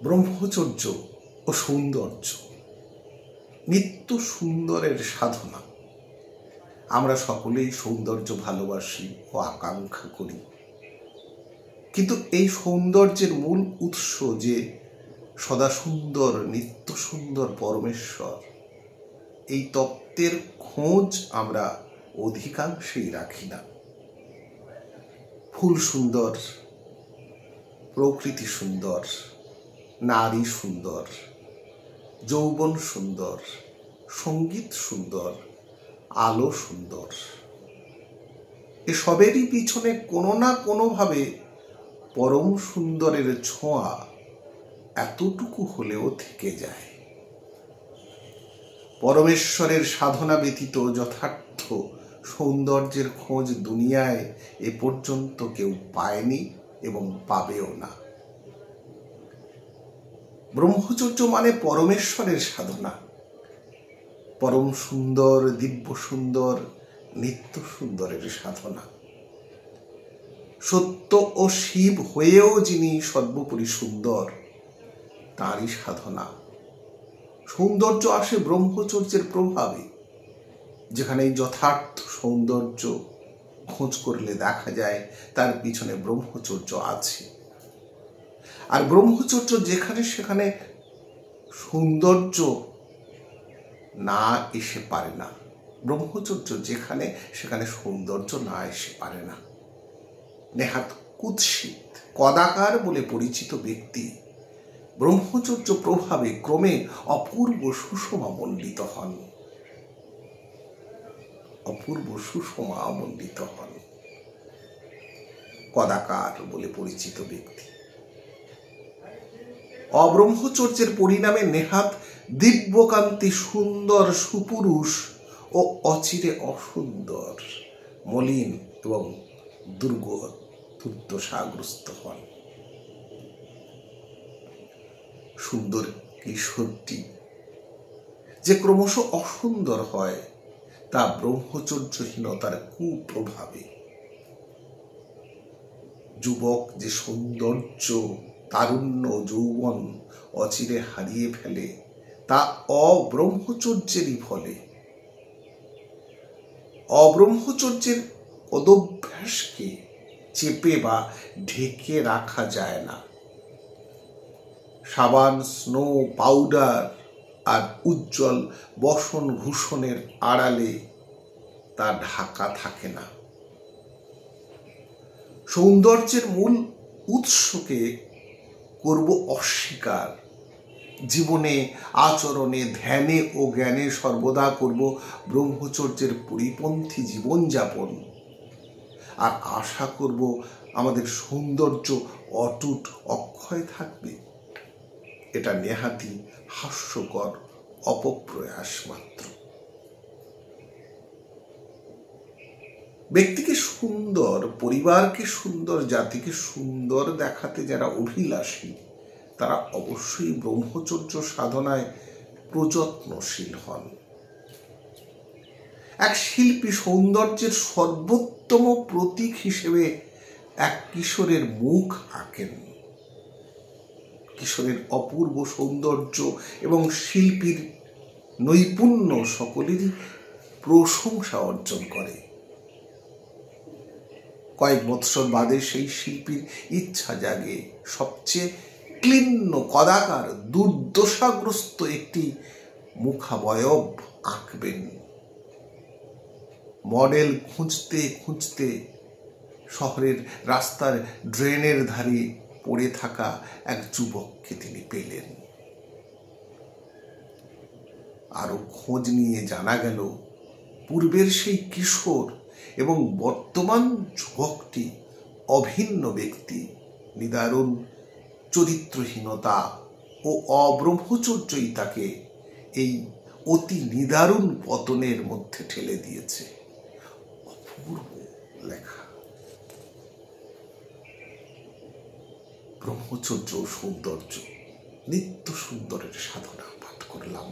ব্রহ্মচর্য ও সৌন্দর্য নিত্য সুন্দরের সাধনা। আমরা সকলেই সৌন্দর্য ভালোবাসি ও আকাঙ্ক্ষা করি, কিন্তু এই সৌন্দর্যের মূল উৎস যে সদা সুন্দর নিত্য সুন্দর পরমেশ্বর, এই তত্ত্বের খোঁজ আমরা অধিকাংশেই রাখি না। ফুল সুন্দর, প্রকৃতি সুন্দর, নারী সুন্দর, যৌবন সুন্দর, সঙ্গীত সুন্দর, আলো সুন্দর, এসবেরই পিছনে কোনো না কোনোভাবে পরম সুন্দরের ছোঁয়া এতটুকু হলেও থেকে যায়। পরমেশ্বরের সাধনা ব্যতীত যথার্থ সৌন্দর্যের খোঁজ দুনিয়ায় এ পর্যন্ত কেউ পায়নি এবং পাবেও না। ব্রহ্মচর্য মানে পরমেশ্বরের সাধনা, পরম সুন্দর, দিব্য সুন্দর, নিত্য সুন্দরের সাধনা। সত্য ও শিব হয়েও যিনি সর্বোপরি সুন্দর, তাঁরই সাধনা। সৌন্দর্য আসে ব্রহ্মচর্যের প্রভাবে। যেখানে যথার্থ সৌন্দর্য খোঁজ করলে দেখা যায় তার পিছনে ব্রহ্মচর্য আছে। আর ব্রহ্মচর্য যেখানে সেখানে সৌন্দর্য না এসে পারে না। ব্রহ্মচর্য যেখানে সেখানে সৌন্দর্য না এসে পারে না। নেহাত কুৎসিত কদাকার বলে পরিচিত ব্যক্তি ব্রহ্মচর্য প্রভাবে ক্রমে অপূর্ব সুষমা মণ্ডিত হন। অপূর্ব সুষমা মণ্ডিত হন কদাকার বলে পরিচিত ব্যক্তি। অব্রহ্মচর্যের পরিণামে নেহাত দিব্যকান্তি সুন্দর সুপুরুষ ও অচিরে অসুন্দর, মলিন এবং দুর্দশাগ্রস্ত হন। সুন্দর কিশোরটি যে ক্রমশ অসুন্দর হয় তা ব্রহ্মচর্যহীনতার কুপ্রভাবে। যুবক যে সৌন্দর্য, তারুণ্য, যৌবন অচিরে হারিয়ে ফেলে তা অব্রহ্মচর্যেরই ফলে। অব্রহ্মচর্যের পদভ্যাসকে চেপে বা ঢেকে রাখা যায় না। সাবান, স্নো, পাউডার আর উজ্জ্বল বসন ভূষণের আড়ালে তা ঢাকা থাকে না। সৌন্দর্যের মূল উৎসকে করব অস্বীকার। জীবনে, আচরণে, ধ্যানে ও জ্ঞানে সর্বদা করব ব্রহ্মচর্যের পরিপন্থী জীবনযাপন। আর আশা করব আমাদের সৌন্দর্য অটুট অক্ষয় থাকবে। এটা নেহাতি হাস্যকর অপপ্রয়াস মাত্র। ব্যক্তিকে সুন্দর, পরিবারকে সুন্দর, জাতিকে সুন্দর দেখাতে যারা অভিলাষী তারা অবশ্যই ব্রহ্মচর্য সাধনায় প্রযত্নশীল হন। এক শিল্পী সৌন্দর্যের সর্বোত্তম প্রতীক হিসেবে এক কিশোরের মুখ আঁকেন। কিশোরের অপূর্ব সৌন্দর্য এবং শিল্পীর নৈপুণ্য সকলেরই প্রশংসা অর্জন করে। কয়েক বৎসর বাদে সেই শিল্পীর ইচ্ছা জাগে সবচেয়ে ক্লিন্ন, কদাকার, দুর্দশাগ্রস্ত একটি মুখাবয়ব আঁকবেন। মডেল খুঁজতে খুঁজতে শহরের রাস্তার ড্রেনের ধারে পড়ে থাকা এক যুবককে তিনি পেলেন। আরো খোঁজ নিয়ে জানা গেল পূর্বের সেই কিশোর এবং বর্তমান যুবকটি অভিন্ন ব্যক্তি। নিদারুণ চরিত্রহীনতা ও অব্রহ্মচর্যই তাকে এই অতি নিদারুণ পতনের মধ্যে ঠেলে দিয়েছে। অপূর্ব লেখা। ব্রহ্মচর্য ও সৌন্দর্য, নিত্য সুন্দরের সাধনা পাঠ করলাম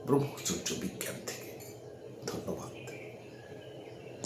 ব্রহ্মচর্য বিজ্ঞান থেকে। ধন্যবাদ।